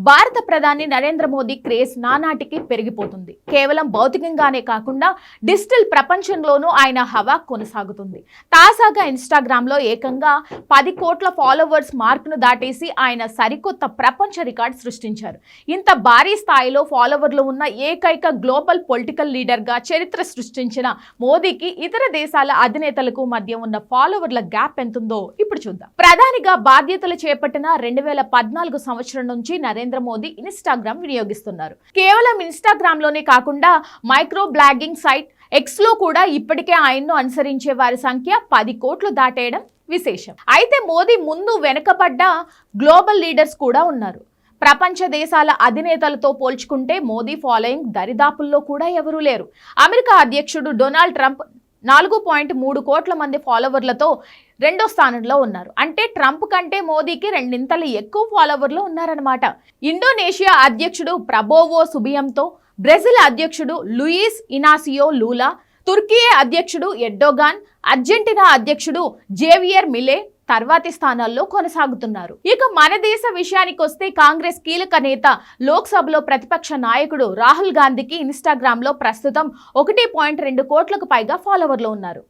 భారత ప్రధాని నరేంద్ర మోదీ క్రేజ్ నానాటికి పెరిగిపోతుంది. కేవలం భౌతికంగానే కాకుండా డిజిటల్ ప్రపంచంలోనూ ఆయన హవా కొనసాగుతుంది. తాజాగా ఇన్స్టాగ్రామ్ లో ఏకంగా 10 కోట్ల ఫాలోవర్స్ మార్కును దాటేసి ఆయన సరికొత్త ప్రపంచ రికార్డ్ సృష్టించారు. ఇంత భారీ స్థాయిలో ఫాలోవర్లు ఉన్న ఏకైక గ్లోబల్ పొలిటికల్ లీడర్ గా చరిత్ర సృష్టించిన మోదీకి ఇతర దేశాల అధినేతలకు మధ్య ఉన్న ఫాలోవర్ల గ్యాప్ ఎంతుందో ఇప్పుడు చూద్దాం. ప్రధానిగా బాధ్యతలు చేపట్టిన 2014 సంవత్సరం నుంచి నరేంద్ర మోదీ ఇన్స్టాగ్రామ్ వినియోగిస్తున్నారు. కేవలం ఇన్స్టాగ్రామ్ లోనే కాకుండా మైక్రో బ్లాగింగ్ సైట్ ఎక్స్ లో కూడా ఇప్పటికే ఆయన్ను అనుసరించే వారి సంఖ్య 10 కోట్లు దాటేయడం విశేషం. అయితే మోదీ ముందు వెనుకబడ్డ గ్లోబల్ లీడర్స్ కూడా ఉన్నారు. ప్రపంచ దేశాల అధినేతలతో పోల్చుకుంటే మోదీ ఫాలోయింగ్ దరిదాపుల్లో కూడా ఎవరూ లేరు. అమెరికా అధ్యక్షుడు డొనాల్డ్ ట్రంప్ 4.3 కోట్ల మంది ఫాలోవర్లతో రెండో స్థానంలో ఉన్నారు. అంటే ట్రంప్ కంటే మోదీకి రెండింతలు ఎక్కువ ఫాలోవర్లు ఉన్నారన్నమాట. ఇండోనేషియా అధ్యక్షుడు ప్రబోవో సుబియంతో, బ్రెజిల్ అధ్యక్షుడు లూయిస్ ఇనాసియో లూలా, తుర్కీ అధ్యక్షుడు ఎర్డోగాన్, అర్జెంటీనా అధ్యక్షుడు జేవియర్ మిలే తర్వాతి స్థానాల్లో కొనసాగుతున్నారు. ఇక మన దేశ విషయానికొస్తే కాంగ్రెస్ కీలక నేత, లోక్సభలో ప్రతిపక్ష నాయకుడు రాహుల్ గాంధీకి ఇన్స్టాగ్రామ్ లో ప్రస్తుతం 1.2 కోట్లకు పైగా ఫాలోవర్లు ఉన్నారు.